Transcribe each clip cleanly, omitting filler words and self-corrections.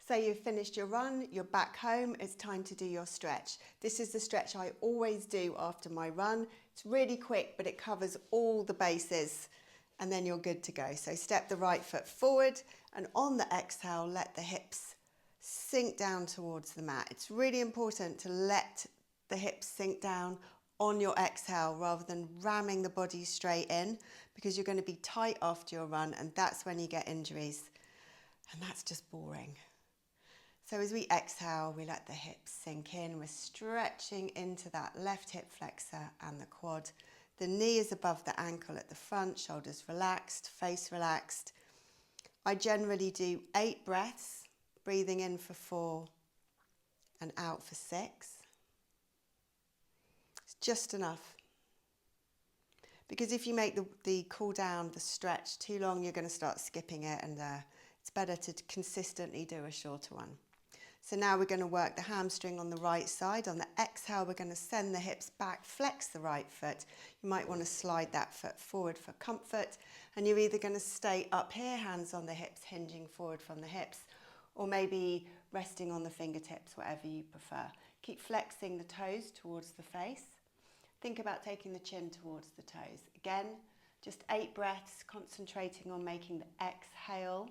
Say you've finished your run, you're back home, it's time to do your stretch. This is the stretch I always do after my run. It's really quick, but it covers all the bases, and then you're good to go. So step the right foot forward, and on the exhale, let the hips sink down towards the mat. It's really important to let the hips sink down on your exhale rather than ramming the body straight in, because you're going to be tight after your run, and that's when you get injuries, and that's just boring. So as we exhale, we let the hips sink in. We're stretching into that left hip flexor and the quad. The knee is above the ankle at the front, shoulders relaxed, face relaxed. I generally do 8 breaths, breathing in for 4 and out for 6. It's just enough. Because if you make the cool down, the stretch too long, you're going to start skipping it, and it's better to consistently do a shorter one. So now we're going to work the hamstring on the right side. On the exhale, we're going to send the hips back, flex the right foot. You might want to slide that foot forward for comfort. And you're either going to stay up here, hands on the hips, hinging forward from the hips, or maybe resting on the fingertips, whatever you prefer. Keep flexing the toes towards the face. Think about taking the chin towards the toes. Again, just 8 breaths, concentrating on making the exhale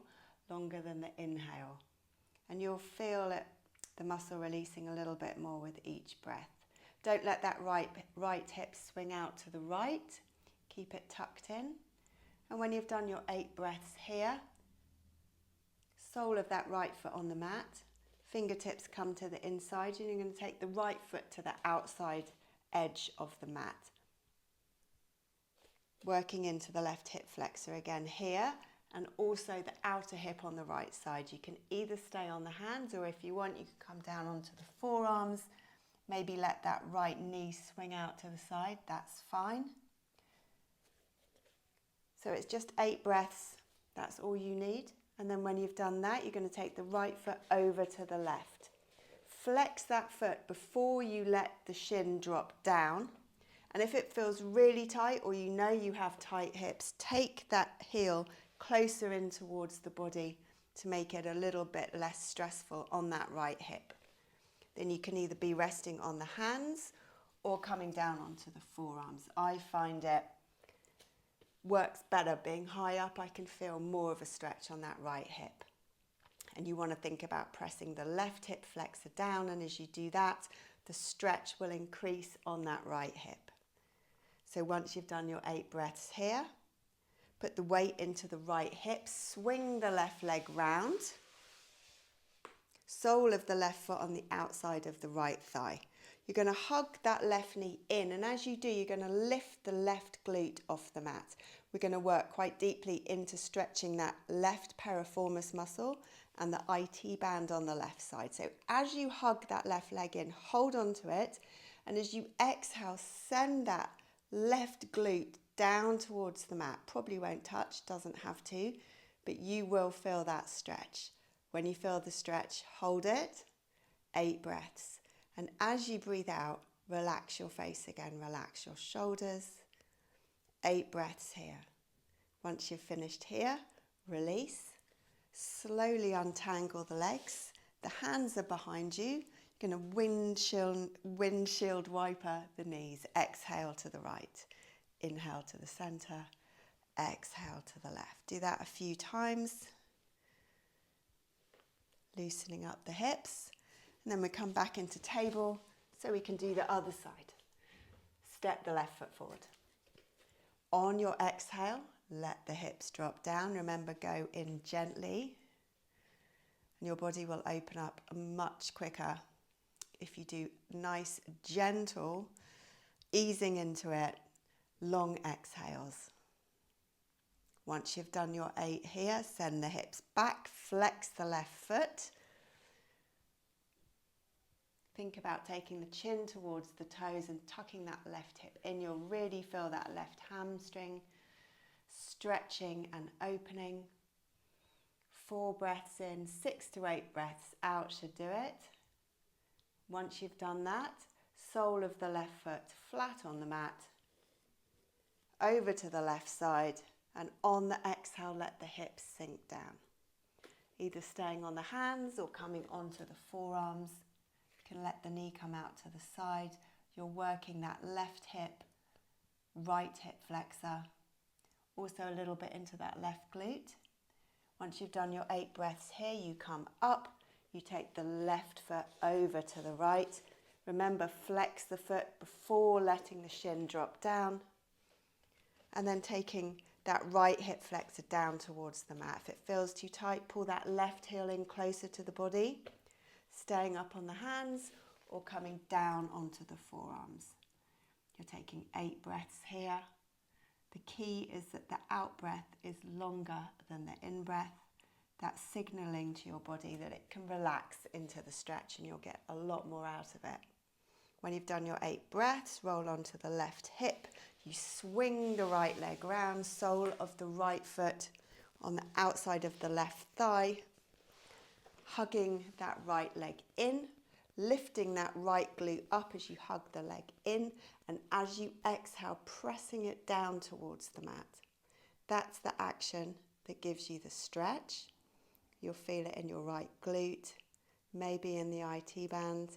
longer than the inhale. And you'll feel it, the muscle releasing a little bit more with each breath. Don't let that right hip swing out to the right. Keep it tucked in. And when you've done your 8 breaths here, sole of that right foot on the mat, fingertips come to the inside, and you're going to take the right foot to the outside edge of the mat. Working into the left hip flexor again here, and also the outer hip on the right side. You can either stay on the hands, or if you want, you can come down onto the forearms. Maybe let that right knee swing out to the side, that's fine. So it's just 8 breaths, that's all you need. And then when you've done that, you're going to take the right foot over to the left. Flex that foot before you let the shin drop down. And if it feels really tight, or you know you have tight hips, take that heel closer in towards the body to make it a little bit less stressful on that right hip. Then you can either be resting on the hands or coming down onto the forearms. I find it works better being high up. I can feel more of a stretch on that right hip. And you want to think about pressing the left hip flexor down, and as you do that, the stretch will increase on that right hip. So once you've done your 8 breaths here, put the weight into the right hip, swing the left leg round, sole of the left foot on the outside of the right thigh. You're going to hug that left knee in, and as you do, you're going to lift the left glute off the mat. We're going to work quite deeply into stretching that left piriformis muscle and the IT band on the left side. So as you hug that left leg in, hold on to it, and as you exhale, send that left glute down towards the mat. Probably won't touch, doesn't have to, but you will feel that stretch. When you feel the stretch, hold it, 8 breaths. And as you breathe out, relax your face again, relax your shoulders, 8 breaths here. Once you've finished here, release, slowly untangle the legs. The hands are behind you. You're going to windshield wiper the knees. Exhale to the right. Inhale to the center. Exhale to the left. Do that a few times. Loosening up the hips. And then we come back into table so we can do the other side. Step the left foot forward. On your exhale, let the hips drop down. Remember, go in gently. And your body will open up much quicker if you do nice, gentle, easing into it, long exhales. Once you've done your 8 here, send the hips back, flex the left foot. Think about taking the chin towards the toes and tucking that left hip in. You'll really feel that left hamstring stretching and opening. 4 breaths in, 6 to 8 breaths out should do it. Once you've done that, sole of the left foot flat on the mat, over to the left side, and on the exhale, let the hips sink down. either staying on the hands or coming onto the forearms. You can let the knee come out to the side. You're working that left hip, right hip flexor, also a little bit into that left glute. Once you've done your 8 breaths here, you come up, you take the left foot over to the right. Remember, flex the foot before letting the shin drop down, and then taking that right hip flexor down towards the mat. If it feels too tight, pull that left heel in closer to the body, staying up on the hands or coming down onto the forearms. You're taking 8 breaths here. The key is that the out breath is longer than the in breath. That's signaling to your body that it can relax into the stretch and you'll get a lot more out of it. When you've done your 8 breaths, roll onto the left hip. You swing the right leg round, sole of the right foot on the outside of the left thigh, hugging that right leg in, lifting that right glute up as you hug the leg in, and as you exhale, pressing it down towards the mat. That's the action that gives you the stretch. You'll feel it in your right glute, maybe in the IT band.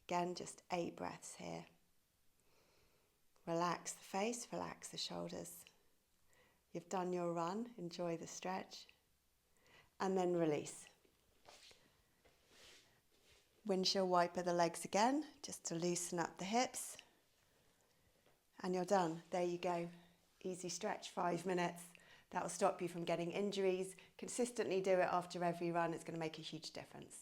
Again, just 8 breaths here. Relax the face, relax the shoulders. You've done your run, enjoy the stretch. And then release. Windshield wiper the legs again, just to loosen up the hips. And you're done. There you go. Easy stretch, 5 minutes. That will stop you from getting injuries. Consistently do it after every run. It's going to make a huge difference.